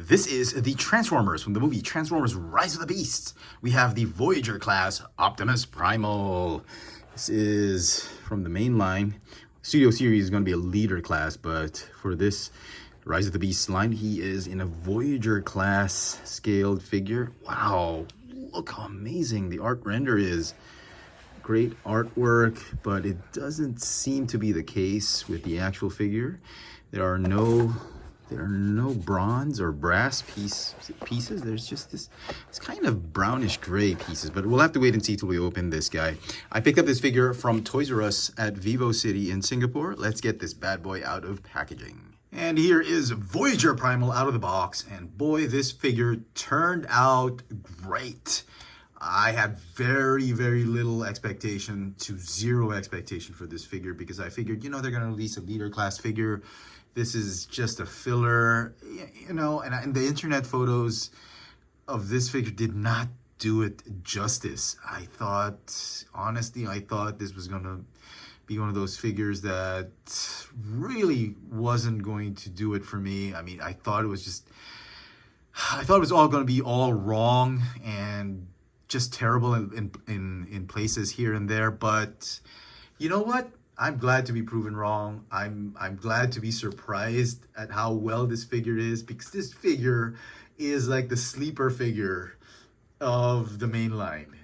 This is the Transformers from the movie Transformers Rise of the Beasts. We have the Voyager class Optimus Primal. This is from the main line. Studio series is going to be a leader class, but for this Rise of the Beasts line, he is in a Voyager class scaled figure. Wow, look how amazing the art render is. Great artwork, but it doesn't seem to be the case with the actual figure. There are no bronze or brass pieces. There's just this kind of brownish gray pieces, but we'll have to wait and see till we open this guy. I picked up this figure from Toys R Us at Vivo City in Singapore. Let's get this bad boy out of packaging. And here is Voyager Primal out of the box, and boy, this figure turned out great. I had very little expectation to zero expectation for this figure because I figured, they're going to release a leader class figure. This is just a filler, and the internet photos of this figure did not do it justice. Honestly, I thought this was going to be one of those figures that really wasn't going to do it for me. I mean, I thought it was all going to be all wrong and just terrible in places here and there. But you know what? I'm glad to be proven wrong. I'm glad to be surprised at how well this figure is, because this figure is like the sleeper figure of the main line.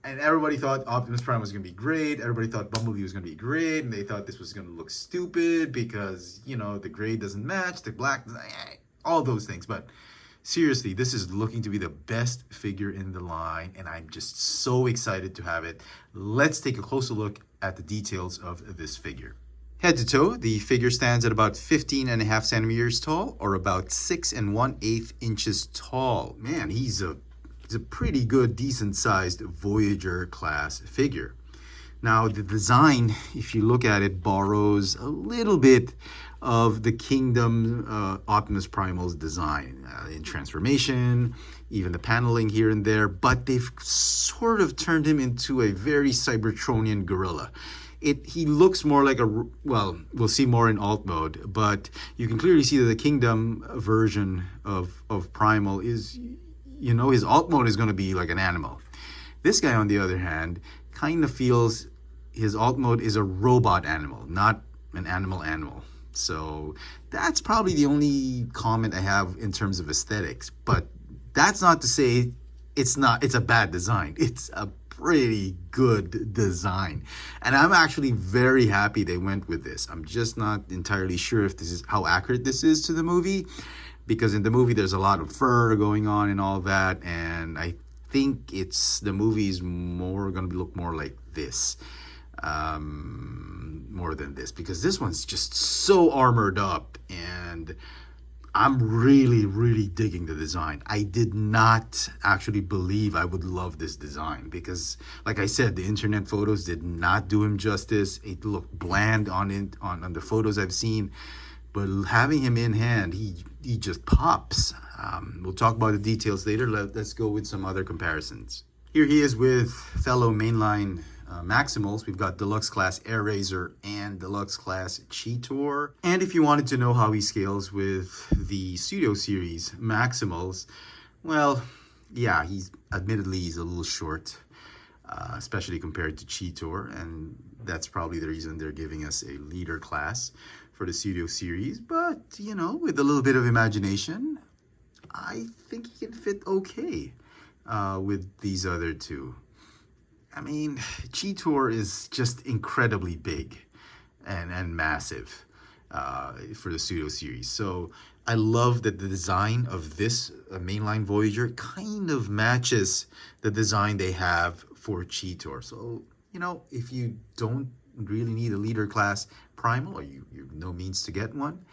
And everybody thought Optimus Prime was going to be great. Everybody thought Bumblebee was going to be great. And they thought this was going to look stupid because, the gray doesn't match, the black, all those things. But seriously, this is looking to be the best figure in the line, and I'm just so excited to have it. Let's take a closer look at the details of this figure. Head to toe, the figure stands at about 15.5 centimeters tall, or about 6 1/8 inches tall. Man, he's a pretty good, decent-sized Voyager class figure. Now, the design, if you look at it, borrows a little bit of the Kingdom Optimus Primal's design in transformation, even the paneling here and there, but they've sort of turned him into a very Cybertronian gorilla. He looks more like we'll see more in alt mode, but you can clearly see that the Kingdom version of Primal is, his alt mode is going to be like an animal. This guy, on the other hand, kind of feels his alt mode is a robot animal, not an animal. So that's probably the only comment I have in terms of aesthetics. But that's not to say it's a bad design. It's a pretty good design. And I'm actually very happy they went with this. I'm just not entirely sure if this is how accurate this is to the movie, because in the movie there's a lot of fur going on and all that, and I think the movie's more going to look more like this. More than this, because this one's just so armored up, and I'm really digging the design. I did not actually believe I would love this design because, like I said, the internet photos did not do him justice. It looked bland on the photos I've seen, but having him in hand, he just pops. We'll talk about the details later. Let's go with some other comparisons. Here he is with fellow mainline Maximals. We've got Deluxe Class Air Razor and Deluxe Class Cheetor. And if you wanted to know how he scales with the Studio Series Maximals, well, yeah, he's a little short, especially compared to Cheetor, and that's probably the reason they're giving us a leader class for the Studio Series. But, with a little bit of imagination, I think he can fit okay with these other two. I mean, Cheetor is just incredibly big and massive for the Studio Series. So I love that the design of this mainline Voyager kind of matches the design they have for Cheetor. So, if you don't really need a leader class Primal, or you have no means to get one,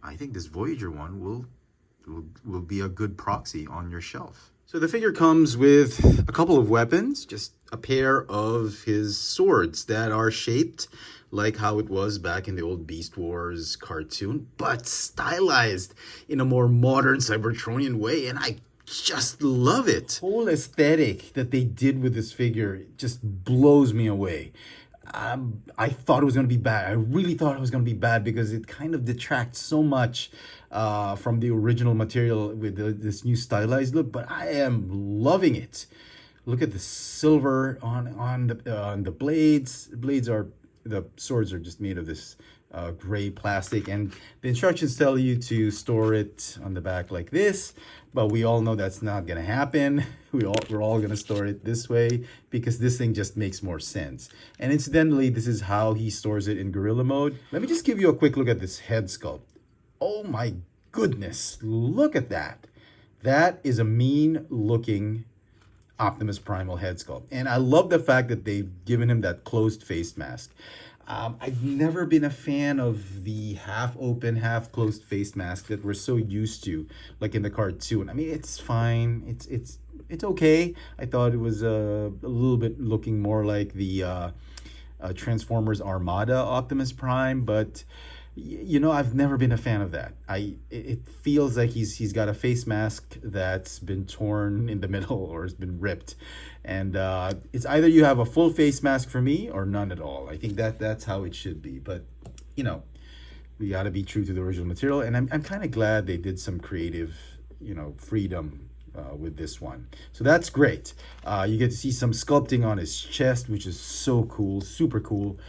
I think this Voyager one will be a good proxy on your shelf. So the figure comes with a couple of weapons, just a pair of his swords that are shaped like how it was back in the old Beast Wars cartoon, but stylized in a more modern Cybertronian way, and I just love it. The whole aesthetic that they did with this figure just blows me away. I thought it was going to be bad. I really thought it was going to be bad because it kind of detracts so much from the original material with this new stylized look. But I am loving it. Look at the silver on the blades. The swords are just made of this gray plastic, and the instructions tell you to store it on the back like this, but we all know that's not gonna happen. We're all gonna store it this way because this thing just makes more sense. And incidentally, this is how he stores it in gorilla mode. Let me just give you a quick look at this head sculpt. Oh my goodness, look at that. That is a mean looking Optimus Primal head sculpt. And I love the fact that they've given him that closed face mask. I've never been a fan of the half open, half closed face mask that we're so used to, like in the cartoon. I mean, it's fine. It's okay. I thought it was a little bit looking more like the Transformers Armada Optimus Prime, but you know, I've never been a fan of that. It feels like he's got a face mask that's been torn in the middle or has been ripped, and it's either you have a full face mask for me or none at all. I think that's how it should be. But you know, we got to be true to the original material, and I'm kind of glad they did some creative, you know, freedom with this one. So that's great. You get to see some sculpting on his chest, which is so cool, super cool.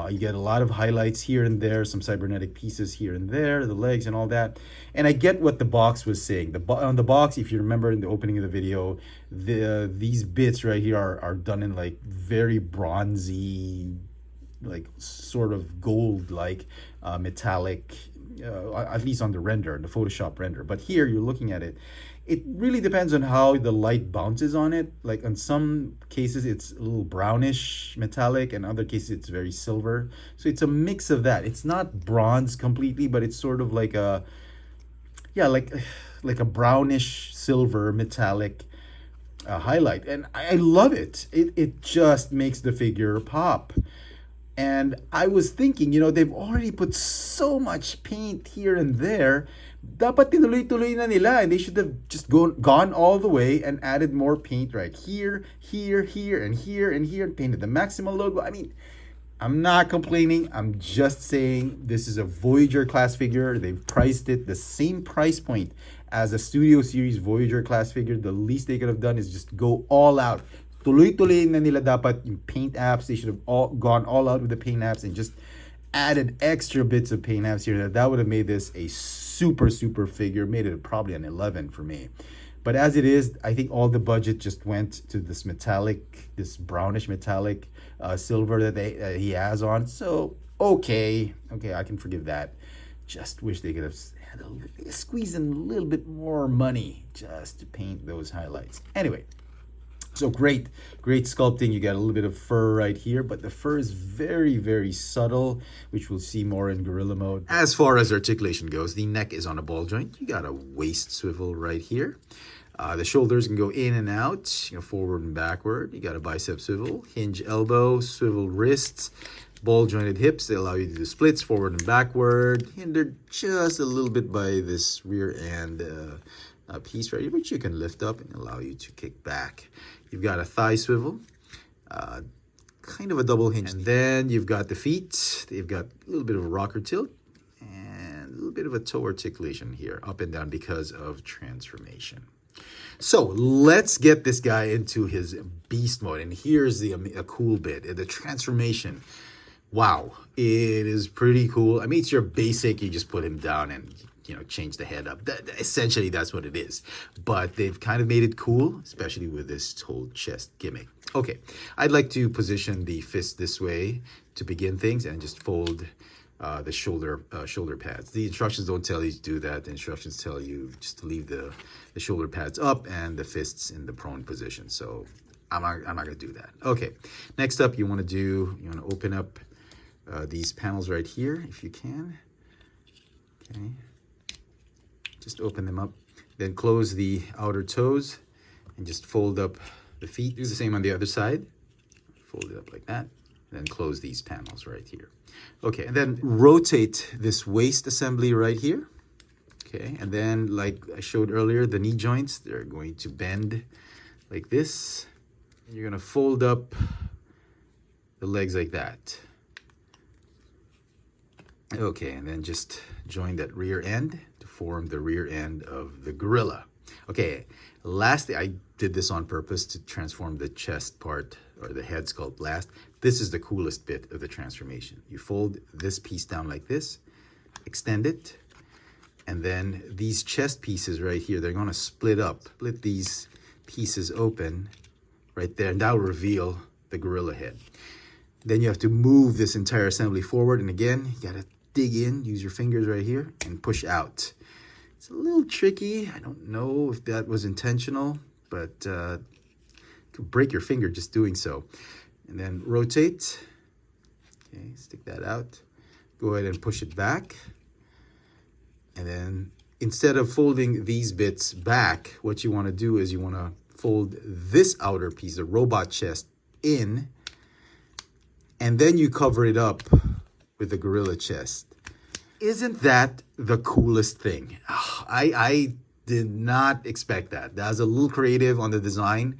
You get a lot of highlights here and there, some cybernetic pieces here and there, the legs and all that. And I get what the box was saying. On the box, if you remember in the opening of the video, these bits right here are done in like very bronzy, like sort of gold-like metallic, at least on the render, the Photoshop render. But here you're looking at it. It really depends on how the light bounces on it. Like in some cases, it's a little brownish metallic, and other cases, it's very silver. So it's a mix of that. It's not bronze completely, but it's sort of like a, yeah, like a brownish silver metallic highlight. And I love it. It just makes the figure pop. And I was thinking, you know, they've already put so much paint here and there. Dapat tinuloy-tuloy na nila, and they should have just gone all the way and added more paint right here, here, here, and here, and here, and painted the Maxima logo. I mean, I'm not complaining. I'm just saying this is a Voyager class figure. They've priced it the same price point as a Studio Series Voyager class figure. The least they could have done is just go all out. Tuloy-tuloy na nila dapat yung paint apps. They should have gone all out with the paint apps and just added extra bits of paint apps here. That would have made this a super figure, made it probably an 11 for me. But as it is, I think all the budget just went to this metallic, this brownish metallic silver that he has on. So okay, I can forgive that. Just wish they could have squeezed in a little bit more money just to paint those highlights. Anyway, so great sculpting. You got a little bit of fur right here, but the fur is very subtle, which we'll see more in gorilla mode. As far as articulation goes, the neck is on a ball joint. You got a waist swivel right here. The shoulders can go in and out, you know, forward and backward. You got a bicep swivel, hinge elbow, swivel wrists, ball jointed hips. They allow you to do splits forward and backward, hindered just a little bit by this rear end piece right here, which you can lift up and allow you to kick back. You've got a thigh swivel, kind of a double hinge. And then you've got the feet. They've got a little bit of a rocker tilt and a little bit of a toe articulation here, up and down because of transformation. So let's get this guy into his beast mode. And here's a cool bit, the transformation. Wow, it is pretty cool. I mean, it's your basic, you just put him down and, you know, change the head up. Essentially, that's what it is. But they've kind of made it cool, especially with this whole chest gimmick. Okay, I'd like to position the fist this way to begin things and just fold the shoulder pads. The instructions don't tell you to do that. The instructions tell you just to leave the shoulder pads up and the fists in the prone position. So I'm not going to do that. Okay, next up, you want to open up these panels right here if you can. Okay. Just open them up, then close the outer toes and just fold up the feet. Do the same on the other side. Fold it up like that, then close these panels right here. Okay, and then rotate this waist assembly right here. Okay, and then like I showed earlier, the knee joints, they're going to bend like this. And you're gonna fold up the legs like that. Okay, and then just join that rear end to form the rear end of the gorilla. Okay, lastly, I did this on purpose to transform the chest part or the head sculpt last. This is the coolest bit of the transformation. You fold this piece down like this, extend it, and then these chest pieces right here, they're gonna split up. Split these pieces open right there, and that'll reveal the gorilla head. Then you have to move this entire assembly forward, and again, you gotta dig in, use your fingers right here, and push out. It's a little tricky. I don't know if that was intentional, but you could break your finger just doing so. And then rotate. Okay, stick that out. Go ahead and push it back. And then instead of folding these bits back, what you want to do is you want to fold this outer piece, the robot chest, in, and then you cover it up with the gorilla chest. Isn't that the coolest thing? I did not expect that. That was a little creative on the design,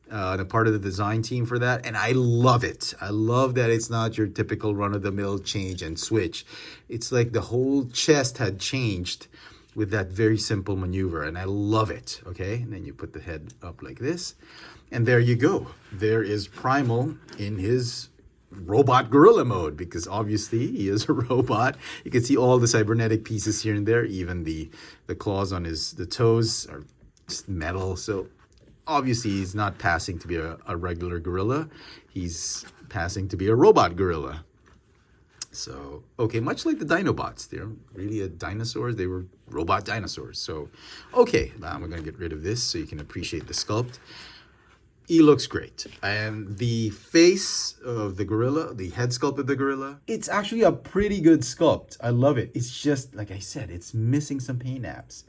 the part of the design team for that, and I love it. I love that it's not your typical run-of-the-mill change and switch. It's like the whole chest had changed with that very simple maneuver, and I love it, okay? And then you put the head up like this, and there you go. There is Primal in his robot gorilla mode, because obviously he is a robot. You can see all the cybernetic pieces here and there, even the claws on the toes are just metal. So obviously he's not passing to be a regular gorilla. He's passing to be a robot gorilla. So, okay, much like the Dinobots, they're really dinosaurs. They were robot dinosaurs. So, okay, now we're going to get rid of this so you can appreciate the sculpt. He looks great. And the face of the gorilla, the head sculpt of the gorilla, it's actually a pretty good sculpt. I love it. It's just, like I said, it's missing some paint apps.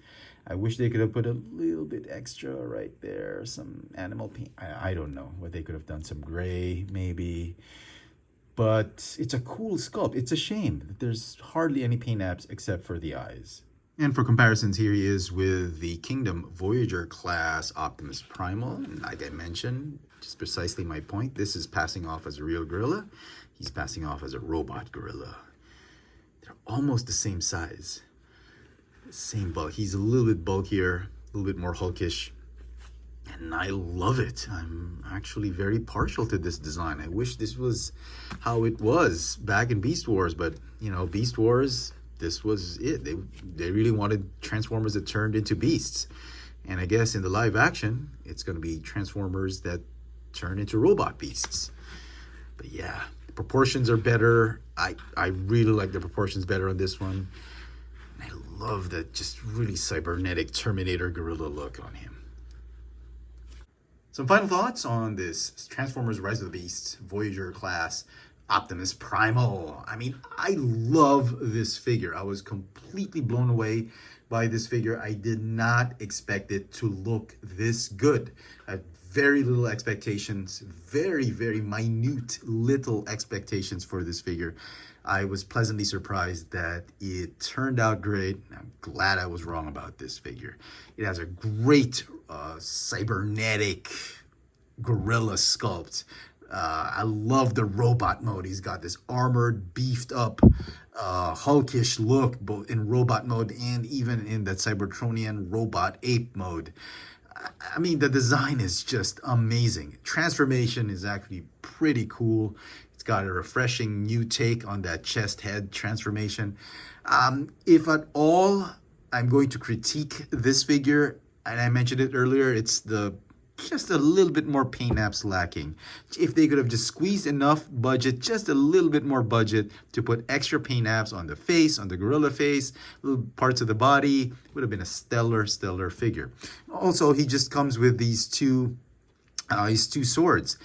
I wish they could have put a little bit extra right there, some animal paint. I don't know what they could have done, some gray maybe. But it's a cool sculpt. It's a shame that there's hardly any paint apps except for the eyes. And for comparisons, here he is with the Kingdom Voyager class Optimus Primal. And like I mentioned, just precisely my point, this is passing off as a real gorilla. He's passing off as a robot gorilla. They're almost the same size. Same bulk. He's a little bit bulkier, a little bit more hulkish. And I love it. I'm actually very partial to this design. I wish this was how it was back in Beast Wars. But, you know, Beast Wars, this was it. They really wanted Transformers that turned into beasts. And I guess in the live action, it's going to be Transformers that turn into robot beasts. But yeah, the proportions are better. I really like the proportions better on this one. And I love that just really cybernetic Terminator gorilla look on him. Some final thoughts on this Transformers Rise of the Beasts Voyager class Optimus Primal. I mean, I love this figure. I was completely blown away by this figure. I did not expect it to look this good. I had very little expectations, very, very minute little expectations for this figure. I was pleasantly surprised that it turned out great. I'm glad I was wrong about this figure. It has a great cybernetic gorilla sculpt. I love the robot mode. He's got this armored, beefed up, hulkish look, both in robot mode and even in that Cybertronian robot ape mode. I mean, the design is just amazing. Transformation is actually pretty cool. It's got a refreshing new take on that chest head transformation. If at all I'm going to critique this figure, and I mentioned it earlier, it's just a little bit more paint apps lacking. If they could have just squeezed enough budget, just a little bit more budget to put extra paint apps on the face, on the gorilla face, little parts of the body, it would have been a stellar figure. Also, he just comes with these two swords.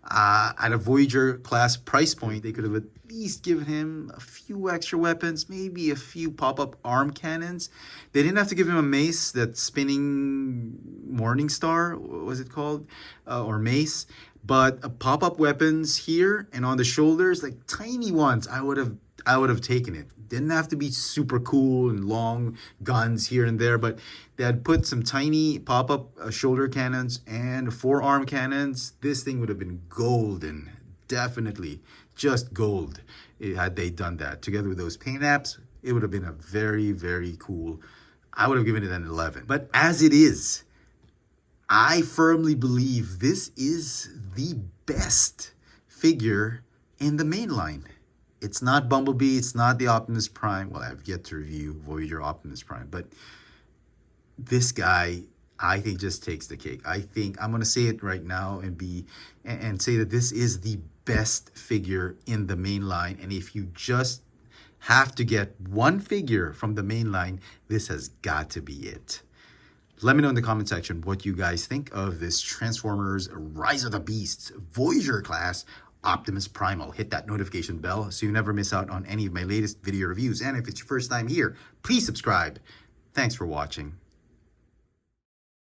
At a Voyager class price point, they could have at least given him a few extra weapons, maybe a few pop-up arm cannons. They didn't have to give him a mace, that spinning Morning Star, what was it called? Or mace. But pop-up weapons here and on the shoulders, like tiny ones, I would have taken it. Didn't have to be super cool and long guns here and there, but they had put some tiny pop-up shoulder cannons and forearm cannons. This thing would have been golden. definitely just gold had they done that. Together with those paint apps, it would have been a very, very cool. I would have given it an 11. But as it is, I firmly believe this is the best figure in the main line. It's not Bumblebee, it's not the Optimus Prime. Well, I've yet to review Voyager Optimus Prime, but this guy, I think, just takes the cake. I think I'm going to say it right now and say that this is the best figure in the main line. And if you just have to get one figure from the main line, this has got to be it. Let me know in the comment section what you guys think of this Transformers Rise of the Beasts Voyager class Optimus Primal. Hit that notification bell so you never miss out on any of my latest video reviews. And if it's your first time here, please subscribe. Thanks for watching.